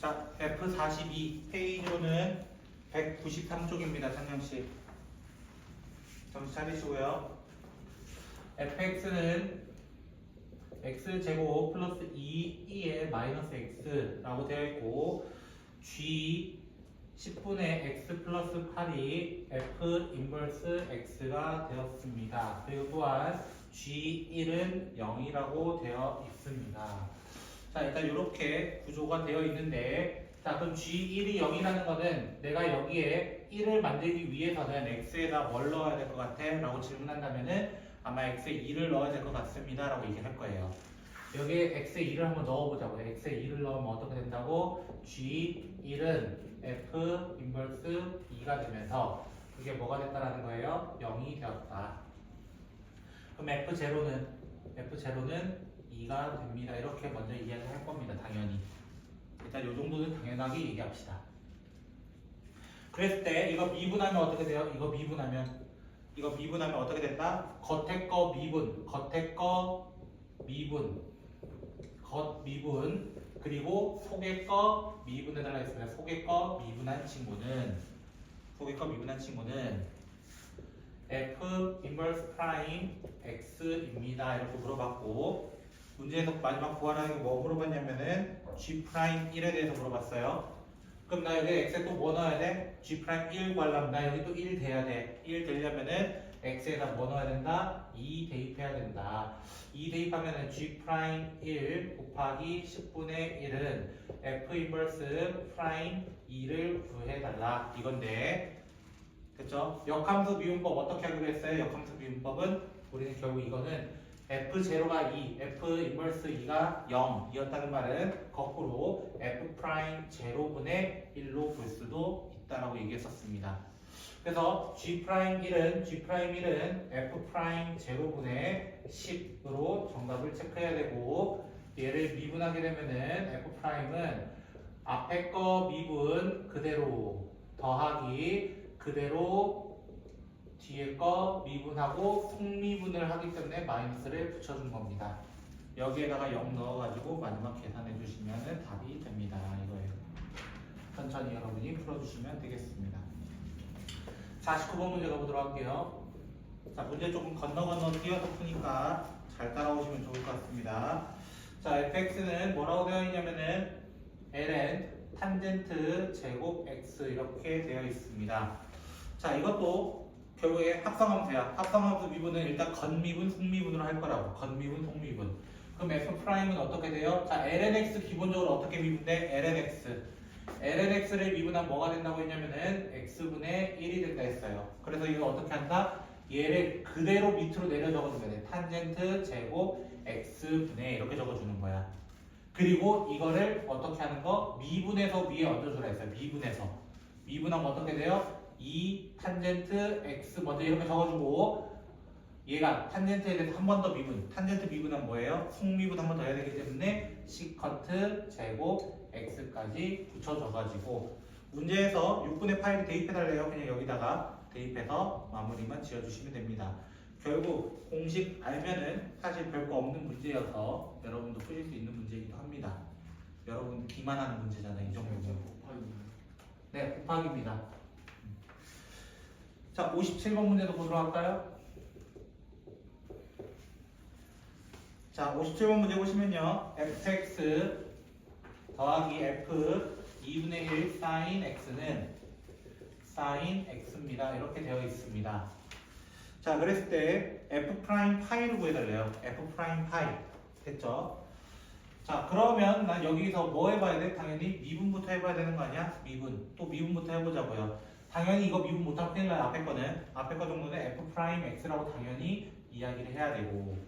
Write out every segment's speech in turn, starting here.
자, F42 페이지로는 193쪽입니다. 창영씨. 정신 차리시고요. fx는 x제곱 플러스 2의 마이너스 x라고 되어 있고 g 10분의 x 플러스 8이 f 인버스 x가 되었습니다. 그리고 또한 g1은 0이라고 되어 있습니다. 자, 일단 이렇게 구조가 되어 있는데, 자, 그럼 g1이 0이라는 거는 내가 여기에 1을 만들기 위해서는 x에다 뭘 넣어야 될 것 같아? 라고 질문한다면은 아마 x에 2를 넣어야 될 것 같습니다. 라고 얘기할 거예요. 여기에 x에 2를 한번 넣어보자고요. x에 2를 넣으면 어떻게 된다고? g1은 f 인버스 2가 되면서 그게 뭐가 됐다라는 거예요? 0이 되었다. 그럼 f0는 2가 됩니다. 이렇게 먼저 이야기할 겁니다. 당연히. 일단 이 정도는 당연하게 얘기합시다. 그랬을 때 이거 미분하면 어떻게 돼요? 이거 미분하면 어떻게 된다? 겉에 거 미분, 겉 미분, 그리고 속의 거 미분해달라 했습니다. 속의 거 미분한 친구는 f 인버스 프라임 x입니다. 이렇게 물어봤고, 문제에서 마지막 구하라는 게 뭐 물어봤냐면은 g 프라임 1에 대해서 물어봤어요. 그럼 나 여기 x에 또 뭐 넣어야 돼? g 프라임 1 구하려면 나 여기 또 1 돼야 돼. 1 되려면은 x에다 뭐 넣어야 된다? 2 대입해야 된다. 2 대입하면은 g 프라임 1 곱하기 10분의 1은 f 인버스 프라임 2를 구해달라. 이건데, 됐죠? 역함수 미분법 어떻게 하기로 했어요? 역함수 미분법은 우리는 결국 이거는 f0가 2, f 인버스 2가 0이었다는 말은 거꾸로 f 프라임 제로분의 1로 볼 수도 있다라고 얘기했었습니다. 그래서 g 프라임 1은 f 프라임 제로분의 10으로 정답을 체크해야 되고, 얘를 미분하게 되면은 f 프라임은 앞에 거 미분 그대로 더하기 그대로 뒤에 거 미분하고 속미분을 하기 때문에 마이너스를 붙여준 겁니다. 여기에다가 0 넣어가지고 마지막 계산해 주시면 답이 됩니다. 이거예요. 천천히 여러분이 풀어주시면 되겠습니다. 49번 문제 가보도록 할게요. 자, 문제 조금 건너 뛰어서 푸니까 잘 따라오시면 좋을 것 같습니다. 자, fx는 뭐라고 되어 있냐면은 ln 탄젠트 제곱 x 이렇게 되어 있습니다. 자, 이것도 결국에 합성함수야. 합성함수 미분은 일단 겉미분, 속미분으로 할 거라고. 겉미분, 속미분. 그럼 f 프라임은 어떻게 돼요? 자, lnx 기본적으로 어떻게 미분돼? lnx를 미분하면 뭐가 된다고 했냐면은 x분의 1이 된다 했어요. 그래서 이거 어떻게 한다? 얘를 그대로 밑으로 내려 적어주면 돼. 탄젠트 제곱 x분의 이렇게 적어주는 거야. 그리고 이거를 어떻게 하는 거? 미분해서 위에 얹어주라 했어요. 미분하면 어떻게 돼요? 2 탄젠트 x 먼저 이렇게 적어주고, 얘가 탄젠트에 대해서 한 번 더 미분. 탄젠트 미분은 뭐예요? 속미분 한 번 더 해야 되기 때문에 시컨트 제곱 x까지 붙여줘가지고 문제에서 6분의 파이를 대입해달래요. 그냥 여기다가 대입해서 마무리만 지어주시면 됩니다. 결국 공식 알면은 사실 별거 없는 문제여서 여러분도 푸실 수 있는 문제이기도 합니다. 여러분 기만하는 문제잖아요. 이 정도면. 네, 곱하기입니다. 자, 57번 문제도 보도록 할까요? 자, 57번 문제 보시면요. fx 더하기 f 2분의 1 sin x는 sin x입니다. 이렇게 되어 있습니다. 자, 그랬을 때 f 프라임 파이를 구해달래요. f 프라임 파이. 됐죠? 자, 그러면 난 여기서 뭐 해봐야 돼? 당연히 미분부터 해봐야 되는 거 아니야? 또 미분부터 해보자고요. 당연히 이거 미분 못하면 큰일 나요. 앞에 거 정도는 f 프라임 x라고 당연히 이야기를 해야 되고,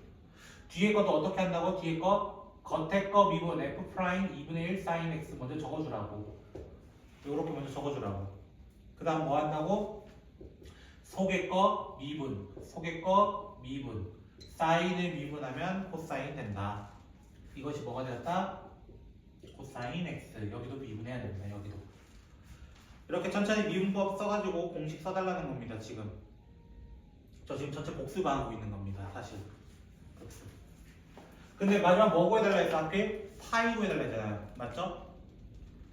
뒤에 것도 어떻게 한다고? 뒤에 거 겉에 거 미분 f 프라임 2분의 1 sin x 먼저 적어주라고. 이렇게 먼저 적어주라고. 그 다음 뭐 한다고? 속의 거 미분 사인을 미분하면 코사인 된다. 이것이 뭐가 되었다? 코사인 x. 여기도 미분해야 됩니다. 여기도. 이렇게 천천히 미분법 써가지고 공식 써달라는 겁니다. 지금 저 지금 전체 복습하고 있는 겁니다. 사실 복습. 근데 마지막 뭐 구해달라 했어? 앞에 파이 구해달라 했잖아요. 맞죠?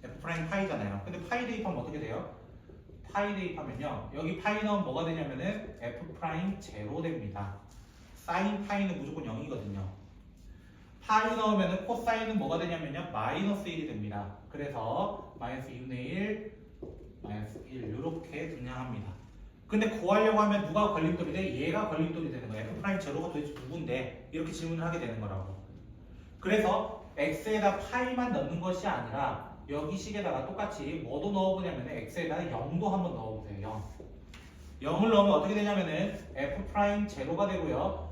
f 프라임 파이잖아요. 근데 파이 대입하면 어떻게 돼요? 파이 대입하면요. 여기 파이 넣으면 뭐가 되냐면은 f 프라임 제로 됩니다. 사인 파이는 무조건 0이거든요. 파이 넣으면은 코사인은 뭐가 되냐면요. 마이너스 1이 됩니다. 그래서 마이너스 2분의 1, 마이너스 1 이렇게 등량합니다. 근데 구하려고 하면 누가 걸림돌이 돼? 얘가 걸림돌이 되는 거예요. f 프라임 제로가 도대체 누군데? 이렇게 질문을 하게 되는 거라고. 그래서 x에다 파이만 넣는 것이 아니라 여기 식에다가 똑같이 뭐도 넣어보냐면 x에다 0도 한번 넣어보세요. 0. 0을 넣으면 어떻게 되냐면은 f 프라임 제로가 되고요.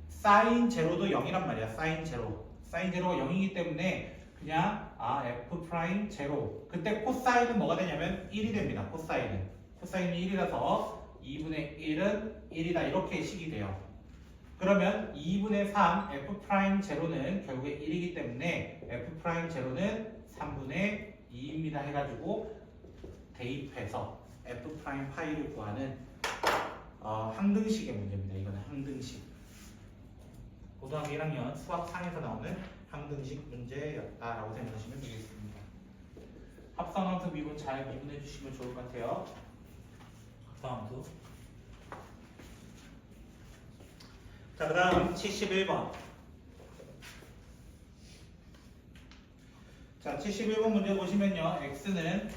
사인 제로도 0이란 말이야. 사인 제로. 사인 제로가 0이기 때문에 그냥 f 프라임 제로. 그때 코사인은 뭐가 되냐면 1이 됩니다. 코사인이 1이라서 2분의 1은 1이다. 이렇게 식이 돼요. 그러면 2분의 3 f 프라임 제로는 결국에 1이기 때문에 f 프라임 제로는 3분의 2입니다. 해가지고 대입해서 f 프라임 파이를 구하는 항등식의 문제입니다. 이거는 항등식. 고등학교 1학년 수학 상에서 나오는 항등식 문제였다라고 생각하시면 되겠습니다. 합성함수 미분 잘 미분해 주시면 좋을 것 같아요. 합성함수. 자, 그 다음 71번. 자, 71번 문제 보시면요. x는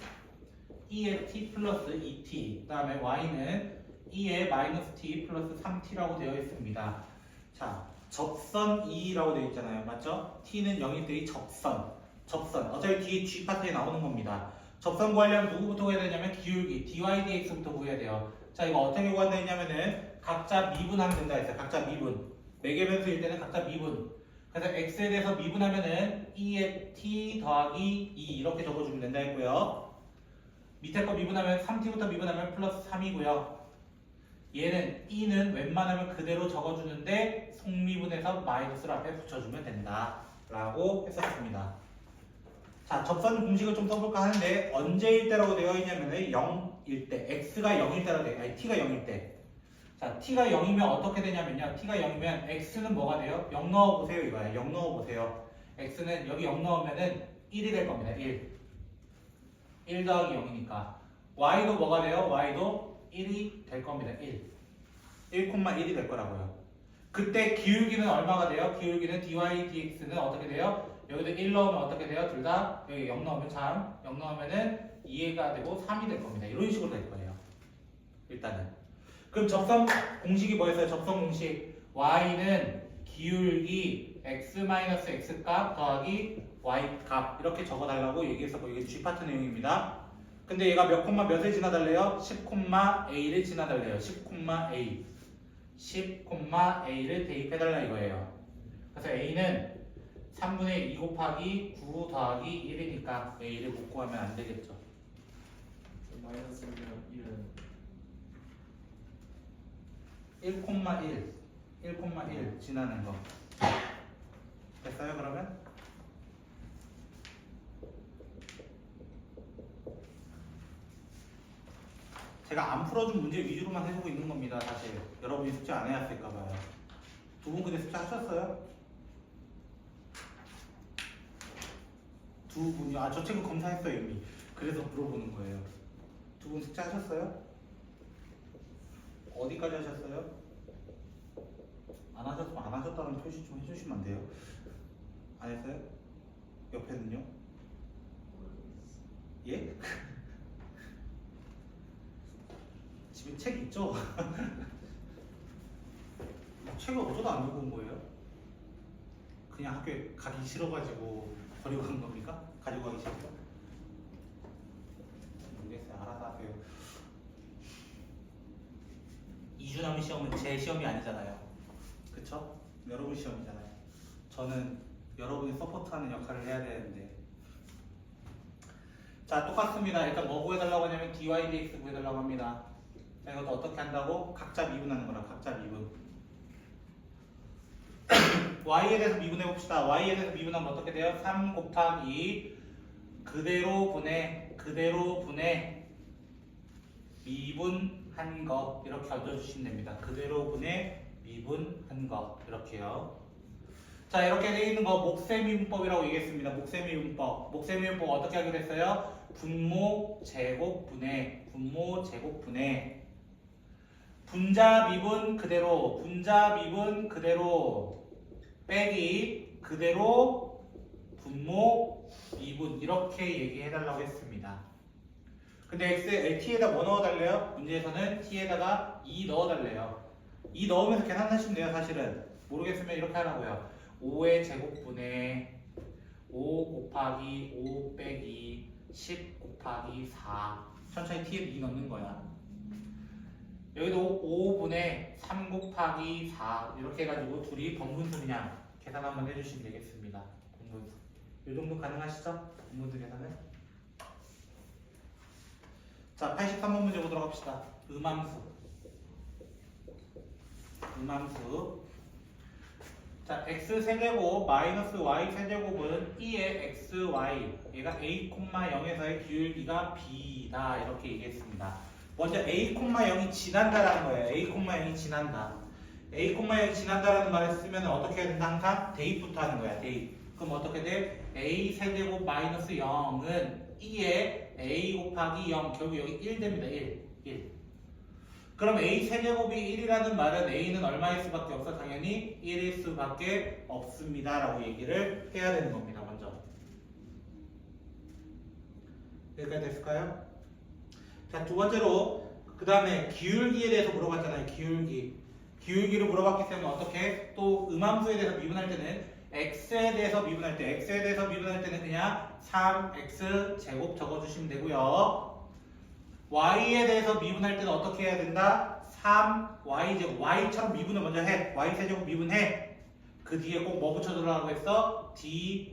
2의 t 플러스 2t, 그 다음에 y는 2의 마이너스 t 플러스 3t라고 되어 있습니다. 자, 접선 2라고 되어 있잖아요. 맞죠? t는 0일 때의 접선. 어차피 뒤에 g 파트에 나오는 겁니다. 접선 구하려면 누구부터 구해야 되냐면 기울기 dy dx부터 구해야 돼요. 자, 이거 어떻게 구한다 했냐면은 각자 미분하면 된다 했어요. 각자 미분. 4개 변수일 때는 각자 미분. 그래서 x에 대해서 미분하면은 2의 t 더하기 2 이렇게 적어주면 된다 했고요. 밑에 거 미분하면 3t부터 미분하면 플러스 3이고요. 얘는 2는 웬만하면 그대로 적어주는데 속미분해서 마이너스를 앞에 붙여주면 된다 라고 했었습니다. 자, 접선 공식을 좀 써볼까 하는데 언제일 때라고 되어 있냐면 0일 때, x가 0일 때라고 되어 있어요. t가 0일 때. 자, t가 0이면 어떻게 되냐면요. t가 0이면 x는 뭐가 돼요? 0 넣어보세요. 이거야. 0 넣어보세요. x는 여기 0 넣으면은 1이 될 겁니다. 1 더하기 0이니까. y도 뭐가 돼요? y도 1이 될 겁니다. 1,1이 될 거라고요. 그때 기울기는 얼마가 돼요? 기울기는 dy dx는 어떻게 돼요? 여기도 1 넣으면 어떻게 돼요? 둘 다 여기 0 넣으면 0 넣으면은 2가 되고 3이 될 겁니다. 이런 식으로 될 거예요. 일단은. 그럼 접선 공식이 뭐였어요? 접선 공식 y는 기울기 x-x 값 더하기 y 값 이렇게 적어달라고 얘기했었고 이게 G 파트 내용입니다. 근데 얘가 몇 콤마 몇을 지나달래요? 10, a를 지나달래요. 10, a 10, a를 대입해달라 이거예요. 그래서 a는 3분의 2 곱하기 9 더하기 1이니까 a를 못 구하면 안 되겠죠. 마이너스면 1은 1,1 지나는 거 됐어요 그러면? 제가 안 풀어준 문제 위주로만 해주고 있는 겁니다. 사실 여러분이 숙제 안 해왔을까봐요. 두 분 근데 숙제 하셨어요? 두 분이 저 친구 검사했어요 이미. 그래서 물어보는 거예요. 두 분 숙제 하셨어요? 어디까지 하셨어요? 안 하셨으면 안 하셨다는 표시 좀 해주시면 안 돼요? 안 했어요? 옆에는요? 예? 집에 책 있죠? 책을 어쩌다 안 들고 온 거예요? 그냥 학교에 가기 싫어가지고 버리고 간 겁니까? 가지고 가기 싫어요? 모르겠어요. 알아서 하세요. 2주 남은 시험은 제 시험이 아니잖아요. 그쵸? 여러분 시험이잖아요. 저는 여러분이 서포트하는 역할을 해야 되는데. 자, 똑같습니다. 일단 뭐 구해달라고 하냐면 dy dx 구해달라고 합니다. 자, 이것도 어떻게 한다고? 각자 미분하는 거라. 각자 미분. y에 대해서 미분해 봅시다. y에 대해서 미분하면 어떻게 돼요? 3 곱하기 그대로 분해 미분한 거 이렇게 얹어주시면 됩니다. 그대로 분해 미분한 거 이렇게요. 자, 이렇게 되어 있는 거 목세미 문법이라고 얘기했습니다. 목세미 문법. 목세미 문법 어떻게 하기로 했어요? 분모 제곱분의 분자 미분 그대로 빼기 그대로 분모 미분 이렇게 얘기해달라고 했습니다. 근데 t에다 뭐 넣어달래요? 문제에서는 t에다가 2 넣어달래요. 2 넣으면서 계산하시면 돼요. 사실은 모르겠으면 이렇게 하라고요. 5의 제곱분의 5 곱하기 5 빼기 10 곱하기 4 천천히 t에 2 넣는 거야. 여기도 5분의 3 곱하기 4 이렇게 해가지고 둘이 번분수 그냥 계산 한번 해주시면 되겠습니다. 번분수 이 정도 가능하시죠? 번분수 계산은? 자, 83번 문제 보도록 합시다. 음함수. 자, x 세제곱 마이너스 y 세제곱은 2의 xy 얘가 a, 0에서의 기울기가 b다 이렇게 얘기했습니다. 먼저 a, 0이 지난다라는 거예요. a, 0이 지난다. a, 0이 지난다라는 말을 쓰면 어떻게 해야 된다? 항상 대입부터 하는 거야. 대입. 그럼 어떻게 돼? a 세제곱 마이너스 0은 2의 a 곱하기 0 결국 여기 1 됩니다. 1. 그럼 a 세제곱이 1이라는 말은 a는 얼마일 수밖에 없어? 당연히 1일 수밖에 없습니다 라고 얘기를 해야 되는 겁니다. 먼저 여기까지 됐을까요? 자, 두 번째로 그 다음에 기울기에 대해서 물어봤잖아요. 기울기를 물어봤기 때문에 어떻게 또 음함수에 대해서 미분할 때는 x에 대해서 미분할 때는 그냥 3x 제곱 적어주시면 되고요. y에 대해서 미분할 때는 어떻게 해야 된다? 3y 제곱 y처럼 미분을 먼저 해. y 세제곱 미분해. 그 뒤에 꼭 뭐 붙여주라고 했어? dy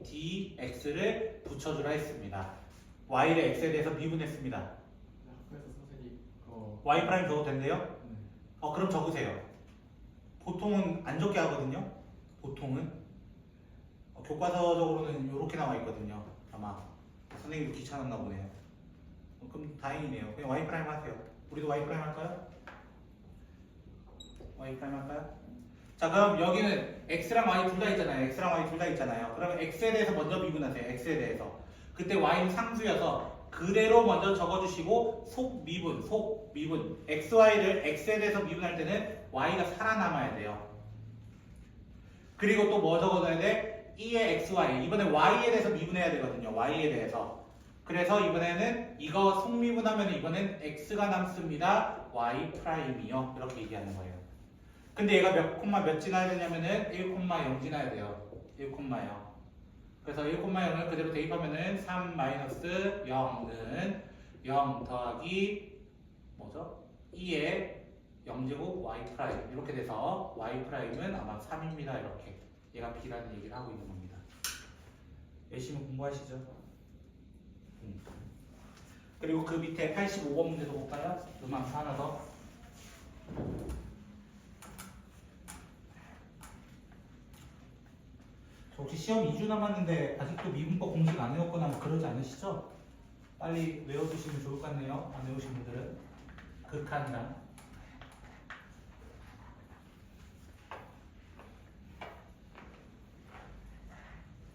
dx를 붙여주라 했습니다. y를 x에 대해서 미분했습니다. 학교에서 선생님 y 프라임 적어도 된대요? 그럼 적으세요. 보통은 안 적게 하거든요. 보통은 교과서적으로는 이렇게 나와 있거든요. 아마 선생님도 귀찮았나 보네요. 그럼 다행이네요. 그냥 y 프라임 하세요. 우리도 y 프라임 할까요? 자, 그럼 여기는 x랑 y 둘 다 있잖아요. 그러면 x에 대해서 먼저 미분하세요. x에 대해서. 그때 y는 상수여서 그대로 먼저 적어주시고 속미분 xy를 x에 대해서 미분할 때는 y가 살아남아야 돼요. 그리고 또 뭐 적어놔야 돼? 2의 xy 이번에 y에 대해서 미분해야 되거든요. y에 대해서. 그래서 이번에는 이거 속미분하면 이번엔 x가 남습니다. y 프라임이요. 이렇게 얘기하는 거예요. 근데 얘가 몇 콤마 몇 지나야 되냐면은 1,0 지나야 돼요. 1,0. 그래서 1,0을 그대로 대입하면은 3-0은 0 더하기 뭐죠? 2의 0제곱 y 프라임 이렇게 돼서 y 프라임은 아마 3입니다. 이렇게 얘가 b라는 얘기를 하고 있는 겁니다. 열심히 공부하시죠. 그리고 그 밑에 85번 문제도 볼까요? 음함수 하나 더. 저 혹시 시험 2주 남았는데 아직도 미분법 공식 안 외웠거나 뭐 그러지 않으시죠? 빨리 외워두시면 좋을 것 같네요. 안 외우신 분들은 극한당.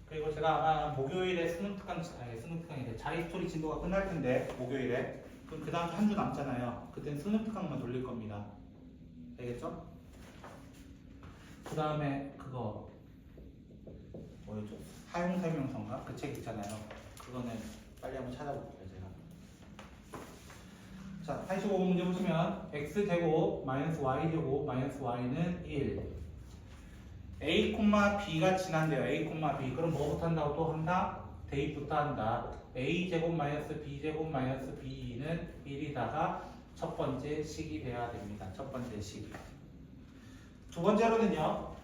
그리고 제가 아마 목요일에 수능특강인데 자이스토리 진도가 끝날 텐데 목요일에 그럼 그 다음 한 주 남잖아요. 그땐 수능특강만 돌릴 겁니다. 알겠죠? 그 다음에 그거 뭐였죠? 사용설명서인가? 그 책 있잖아요. 그거는 빨리 한번 찾아볼게요. 제가. 자, 85번 문제 보시면 x제곱 마이너스 y제곱 마이너스 y는 1 a, b가 지난대요. a, b. 그럼 뭐부터 한다고? 또 항상 대입부터 한다. a제곱 마이너스 b제곱 마이너스 b는 1이다가 첫 번째 식이 돼야 됩니다. 첫 번째 식. 두 번째로는요.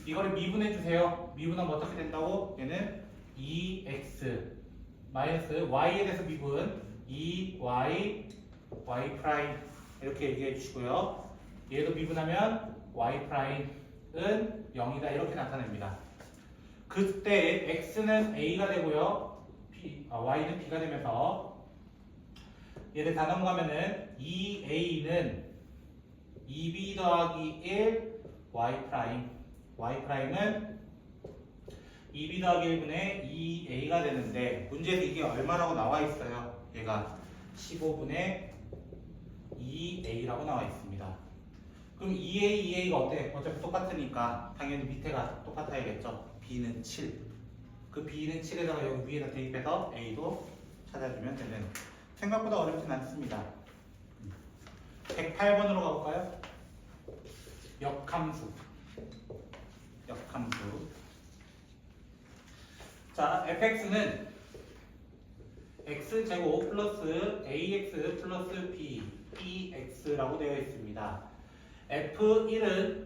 이거를 미분해 주세요. 미분하면 어떻게 된다고? 얘는 2x 마이너스 y에 대해서 미분 2y y 프라임 이렇게 얘기해 주시고요. 얘도 미분하면 y 프라임은 0이다 이렇게 나타냅니다. 그때 x는 a가 되고요. y는 b가 되면서 얘를 다 넘어가면은 2a는 2b 더하기 1 y 프라임은 2b 더하기 1분의 2a가 되는데 문제에서 이게 얼마라고 나와 있어요? 얘가 15분의 2a라고 나와 있습니다. 그럼 2a, 2a가 어때? 어차피 똑같으니까 당연히 밑에가 똑같아야겠죠. b는 7. 그 b는 7에다가 여기 위에다 대입해서 a도 찾아주면 되는. 생각보다 어렵진 않습니다. 108번으로 가볼까요? 역함수. 자, fx는 x제곱 플러스 ax 플러스 b, ex라고 되어 있습니다. f1은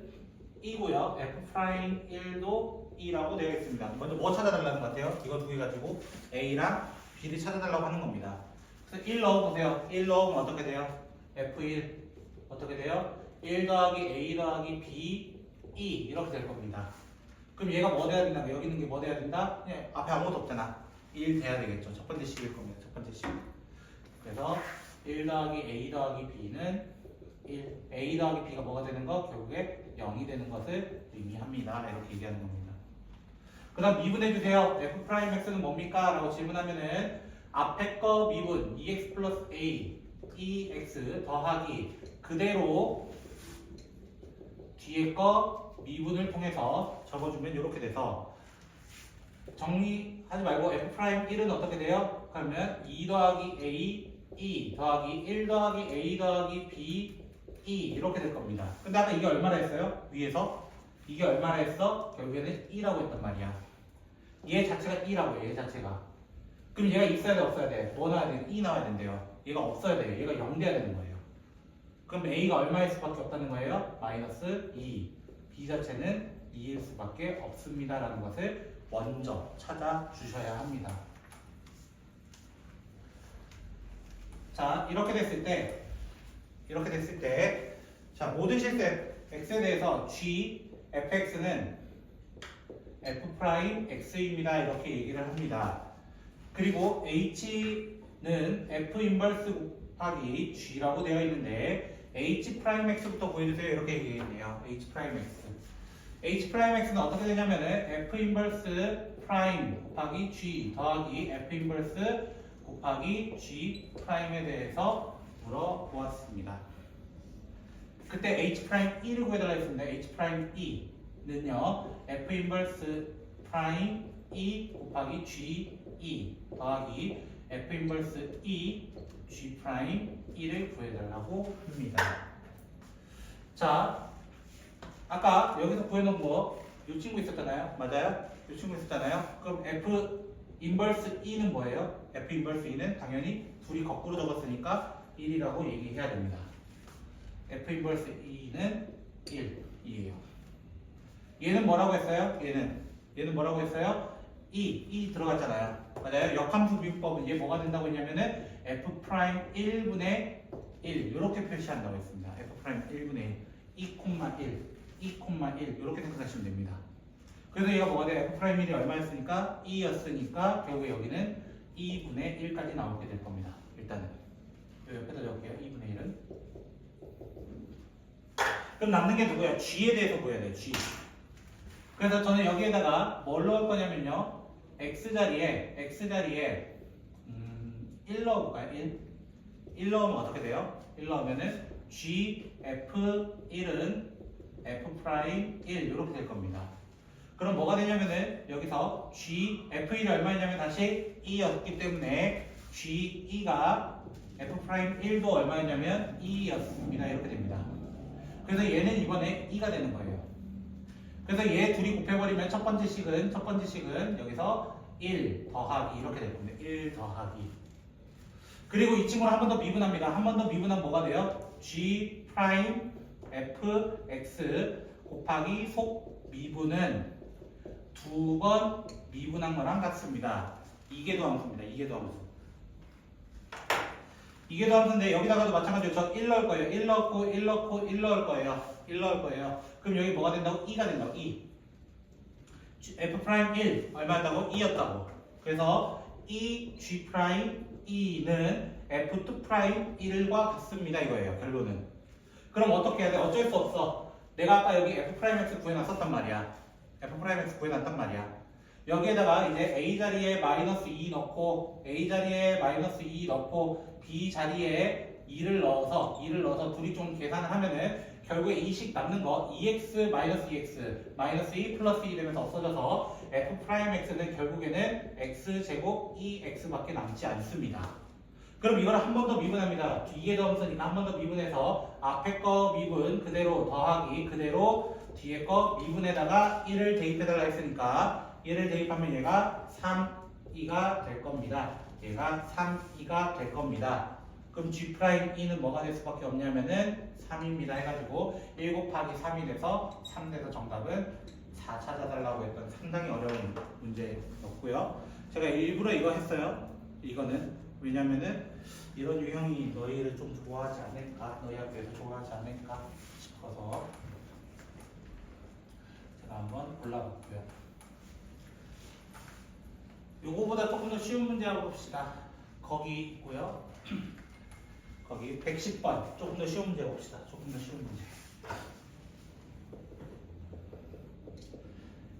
2고요. f'1도 2라고 되어 있습니다. 먼저 뭐 찾아달라는 것 같아요? 이거 두 개 가지고 a랑 b를 찾아달라고 하는 겁니다. 그래서 1 넣어보세요. 1 넣으면 어떻게 돼요? f1 어떻게 돼요? 1 더하기 a 더하기 b, 2 이렇게 될 겁니다. 그럼 얘가 뭐 돼야 된다? 여기 있는 게 뭐 돼야 된다? 네, 앞에 아무것도 없잖아. 1 돼야 되겠죠. 첫 번째 식일 겁니다. 첫 번째 식. 그래서 1 더하기 a 더하기 b는 1. a 더하기 b가 뭐가 되는 거? 결국에 0이 되는 것을 의미합니다. 이렇게 얘기하는 겁니다. 그 다음 미분해주세요. f'x는 뭡니까? 라고 질문하면은 앞에 거 미분 2x 플러스 a, 2x 더하기 그대로 뒤에 거 미분을 통해서 적어주면 이렇게 돼서 정리하지 말고 f'1은 어떻게 돼요? 그러면 2 더하기 a, 2 더하기 1 더하기 a 더하기 b, 2 이렇게 될 겁니다. 근데 아까 이게 얼마나 했어요? 위에서 이게 얼마나 했어? 결국에는 2라고 했단 말이야. 얘 자체가 2라고 해요. 얘 자체가. 그럼 얘가 있어야 돼 없어야 돼? 뭐 나와야 돼? 2 나와야 된대요. 얘가 없어야 돼요. 얘가 0 돼야 되는 거예요. 그럼 a가 얼마일 수밖에 없다는 거예요? 마이너스 2. b 자체는 2일 수밖에 없습니다. 라는 것을 먼저 찾아주셔야 합니다. 자, 이렇게 됐을 때, 자, 모든 실수 x에 대해서 g, fx는 f'x입니다. 이렇게 얘기를 합니다. 그리고 h는 f 인버스 곱하기 g라고 되어 있는데 h'x부터 구해주세요. 이렇게 얘기했네요. h'x는 어떻게 되냐면은 f 인버스 프라임 곱하기 g 더하기 f 인버스 곱하기 g 프라임에 대해서 물어보았습니다. 그때 h'1을 구해달라 했습니다. h'2는요 f 인버스 프라임 2 곱하기 g 2 더하기 f 인버스 2 g 프라임 1을 구해달라고 합니다. 자, 아까 여기서 구해놓은 거 이 친구 있었잖아요. 맞아요? 이 친구 있었잖아요. 그럼 f 인버스 2는 뭐예요? f 인버스 2는 당연히 둘이 거꾸로 적었으니까 1이라고 얘기해야 됩니다. f 인버스 2는 1이에요. 얘는 뭐라고 했어요? 얘는 뭐라고 했어요? 2 들어갔잖아요. 맞아요? 역함수 미분법은 얘 뭐가 된다고 했냐면은 f 프라임 1분의 1 이렇게 표시한다고 했습니다. f 프라임 1분의 1 2,1 이렇게 생각하시면 됩니다. 그래서 얘가 뭐가 돼? f 프라임 1이 얼마였으니까 2였으니까 결국에 여기는 2분의 1까지 나오게 될 겁니다. 일단은 옆에다 적을게요. 2분의 1은. 그럼 남는 게 누구야? g에 대해서 보여야 돼요. g. 그래서 저는 여기에다가 뭘 넣을 거냐면요. x자리에 1 넣어볼까요? 1 넣으면 어떻게 돼요? 1 넣으면은 g f1은 f'1 이렇게 될 겁니다. 그럼 뭐가 되냐면은 여기서 g f1이 얼마였냐면 다시 2였기 때문에 g2가 f'1도 얼마였냐면 2였습니다. 이렇게 됩니다. 그래서 얘는 이번에 2가 되는 거예요. 그래서 얘 둘이 곱해버리면 첫 번째 식은 여기서 1 더하기 이렇게 될 겁니다. 1 더하기. 그리고 이 친구를 한 번 더 미분합니다. 한 번 더 미분하면 뭐가 돼요? g 프라임 fx 곱하기 속 미분은 두 번 미분한 거랑 같습니다. 이계도함수입니다. 이계도함수인데 여기다가도 마찬가지로 저 1 넣을 거예요. 1 넣고 1 넣고 1 넣을 거예요. 그럼 여기 뭐가 된다고? 2가 된다고. 2. f'1 얼마였다고? 2였다고. 그래서 2g'2는 f2'1과 같습니다. 이거예요. 결론은. 그럼 어떻게 해야 돼? 어쩔 수 없어. 내가 아까 여기 f'x 구해놨었단 말이야. 여기에다가 이제 A 자리에 마이너스 2 넣고 A 자리에 마이너스 2 넣고 B 자리에 2를 넣어서 둘이 좀 계산을 하면은 결국에 이식 남는 거 2x 마이너스 2x 마이너스 2 플러스 2 되면서 없어져서 f 프라임 x는 결국에는 x 제곱 2x밖에 남지 않습니다. 그럼 이걸 한 번 더 미분합니다. 뒤에 점수니까 한 번 더 미분해서 앞에 거 미분 그대로 더하기 그대로 뒤에 거 미분에다가 1을 대입해달라 했으니까 1을 대입하면 얘가 3, 2가 될 겁니다. 얘가 3, 2가 될 겁니다. 그럼 G'2는 뭐가 될 수밖에 없냐면은 3입니다 해가지고 1 곱하기 3이 돼서 3 돼서 정답은 4 찾아달라고 했던 상당히 어려운 문제였고요. 제가 일부러 이거 했어요. 이거는 왜냐면은 이런 유형이 너희를 좀 좋아하지 않을까, 너희 학교에서 좋아하지 않을까 싶어서 제가 한번 골라봤고요. 요거보다 조금 더 쉬운 문제 한번 봅시다. 거기 있고요. 거기 110번 조금 더 쉬운 문제 봅시다. 조금 더 쉬운 문제.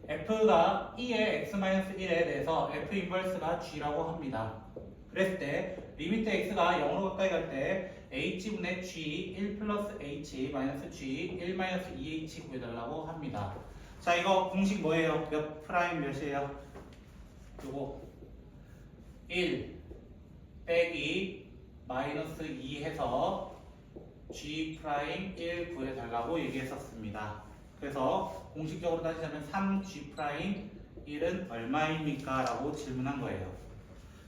F가 E의 x-1에 대해서 F 인버스가 G라고 합니다. 그랬을 때 리미트 x가 0으로 가까이 갈 때 h분의 g 1 플러스 h 마이너스 g 1 마이너스 2h 구해달라고 합니다. 자 이거 공식 뭐예요? 몇 프라임 몇이에요? 요거 1 빼기 마이너스 2 해서 g 프라임 1 구해달라고 얘기했었습니다. 그래서 공식적으로 따지자면 3g 프라임 1은 얼마입니까? 라고 질문한 거예요.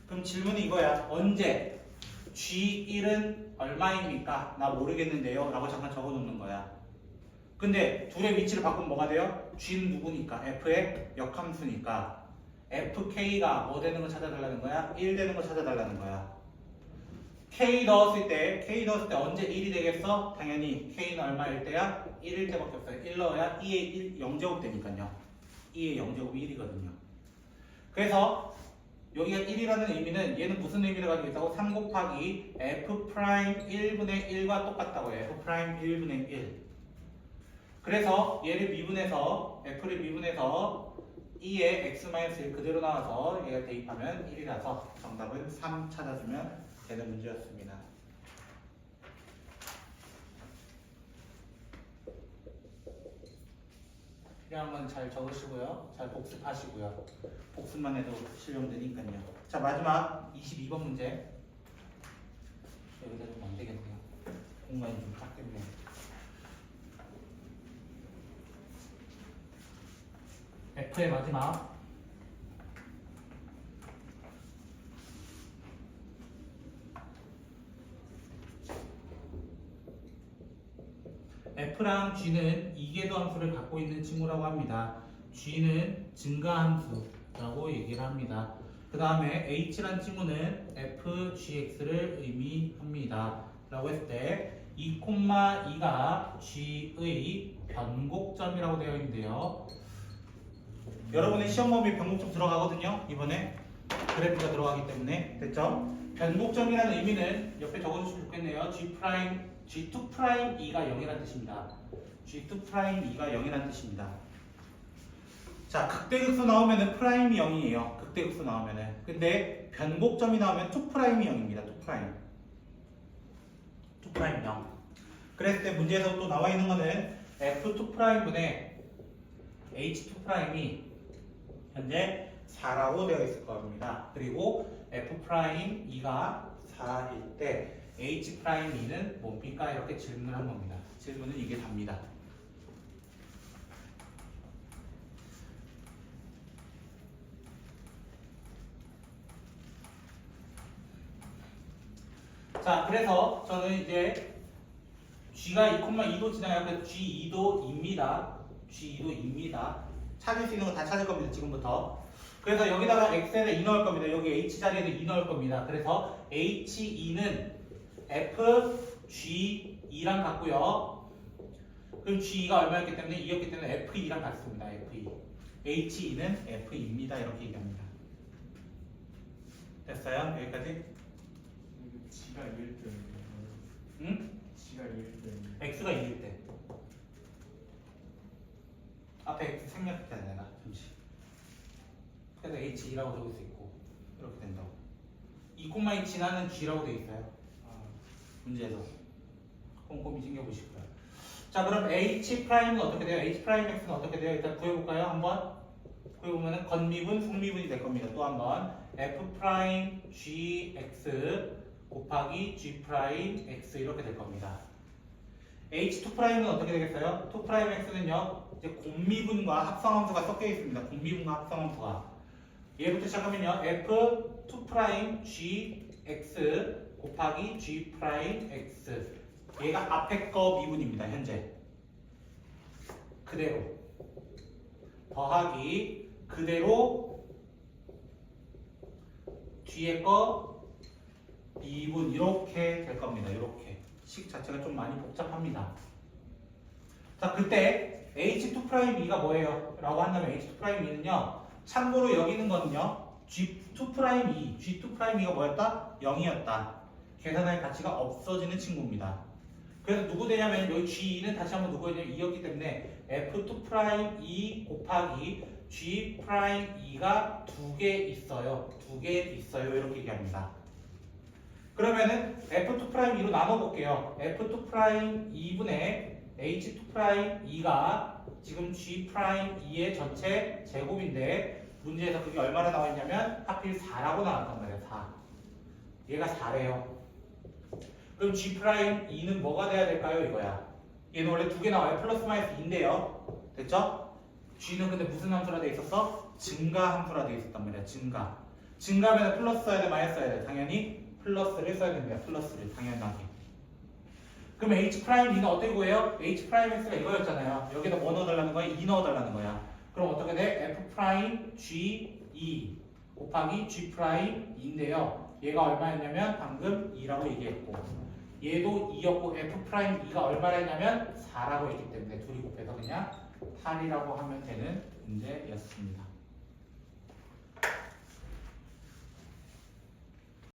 그럼 질문이 이거야. 언제 G1은 얼마입니까? 나 모르겠는데요. 라고 잠깐 적어 놓는 거야. 근데 둘의 위치를 바꾸면 뭐가 돼요? G는 누구니까? F의 역함수니까 FK가 뭐 되는 거 찾아달라는 거야? 1 되는 거 찾아달라는 거야. K 넣었을 때 언제 1이 되겠어? 당연히 K는 얼마일 때야? 1일 때밖에 없어요. 1 넣어야 2의 1, 0제곱 되니까요. 2의 0제곱이 1이거든요. 그래서 여기가 1이라는 의미는 얘는 무슨 의미를 가지고 있다고? 3 곱하기 F 프라임 1분의 1과 똑같다고 해요. F 프라임 1분의 1. 그래서 얘를 미분해서 F를 미분해서 2의 x-1 그대로 나와서 얘가 대입하면 1이라서 정답은 3 찾아주면 되는 문제였습니다. 필요한 건 잘 적으시고요. 잘 복습하시고요. 복습만 해도 실용되니까요. 자 마지막 22번 문제. 여기다 좀 안 되겠네요. 공간이 좀 작겠네요. F의 마지막 F랑 G는 이계도 함수를 갖고 있는 친구라고 합니다. G는 증가함수라고 얘기를 합니다. 그 다음에 H란 친구는 FGX를 의미합니다. 라고 했을 때 2,2가 G의 변곡점이라고 되어 있는데요. 여러분의 시험 범위 변곡점 들어가거든요. 이번에 그래프가 들어가기 때문에 됐죠? 변곡점이라는 의미는 옆에 적어주시면 좋겠네요. G2'2가 0이라는 뜻입니다. G2'2가 0이라는 뜻입니다. 자, 극대극소 나오면은 프라임이 0이에요. 극대극소 나오면은. 근데 변곡점이 나오면 2'이 0입니다. 2'. 0. 그랬을 때 문제에서 또 나와 있는 거는 F2'분의 H2'이 현재 4라고 되어 있을 겁니다. 그리고 F'2가 4일 때 H'2는 뭡니까? 이렇게 질문을 한 겁니다. 질문은 이게 답니다. 자, 그래서 저는 이제 G가 2,2도 지나요. 그 G2도입니다. G2도입니다. 찾을 수 있는 거 다 찾을 겁니다. 지금부터. 그래서 여기다가 X에다 2 넣을 겁니다. 여기 H 자리에도 2 넣을 겁니다. 그래서 H2는 FG2랑 같고요. 그럼 G2가 얼마였기 때문에 2였기 때문에 F2랑 같습니다. F2. H2는 F2입니다. 이렇게 얘기합니다. 됐어요? 여기까지? G가 2일 때. 응? G가 2일 때. X가 2일 때. 앞에 X 생략했잖아 내가. 잠시. G라고 적을 수 있고 이렇게 된다고. 2,2 지나는 G라고 돼 있어요. 문제에서 꼼꼼히 챙겨보시고요. 자, 그럼 H 프라임은 어떻게 돼요? H 프라임 X는 어떻게 돼요? 일단 구해볼까요? 한번 구해보면은 건미분, 속미분이 될 겁니다. 또 한번 F 프라임 G X 곱하기 G 프라임 X 이렇게 될 겁니다. H2 프라임은 어떻게 되겠어요? 2 프라임 X는요, 이제 곱미분과 합성함수가 섞여 있습니다. 곱미분과 합성함수가. 얘부터 시작하면요, F2 프라임 G X 곱하기 G 프라임 X. 얘가 앞에 거 미분입니다. 현재 그대로 더하기 그대로 뒤에 거 미분 이렇게 될 겁니다. 이렇게 식 자체가 좀 많이 복잡합니다. 자, 그때 H2'E가 뭐예요? 라고 한다면 H2'E는요, 참고로 여기 있는 거는요, G2'E, G2'E가 뭐였다? 0이었다. 계산할 가치가 없어지는 친구입니다. 그래서 누구 되냐면 여기 G2는 다시 한번 누구였냐면 2였기 때문에 F2'E 곱하기 G'E가 두 개 있어요. 두 개 있어요. 이렇게 얘기합니다. 그러면은 F2'E로 나눠볼게요. F2'E분의 H2'E가 지금 G'E의 전체 제곱인데 문제에서 그게 얼마나 나와 있냐면 하필 4라고 나왔단 말이에요. 4. 얘가 4래요. 그럼 G'E는 뭐가 돼야 될까요? 이거야. 얘는 원래 두 개 나와요. 플러스 마이너스 2인데요. 됐죠? G는 근데 무슨 함수라 돼 있었어? 증가 함수라 돼 있었단 말이야. 증가. 증가면 플러스 써야 돼? 마이너스 써야 돼? 당연히 플러스를 써야 됩니다. 플러스를 당연하게. 그럼 H'E는 어떻게 구해요? H'X가 이거였잖아요. 여기다 뭐 넣어달라는 거야? 2 넣어달라는 거야. 그럼 어떻게 돼? F'G'E 곱하기 G'인데요. 얘가 얼마였냐면 방금 2라고 얘기했고 얘도 2였고 F'E가 얼마나 했냐면 4라고 했기 때문에 둘이 곱해서 그냥 8이라고 하면 되는 문제였습니다.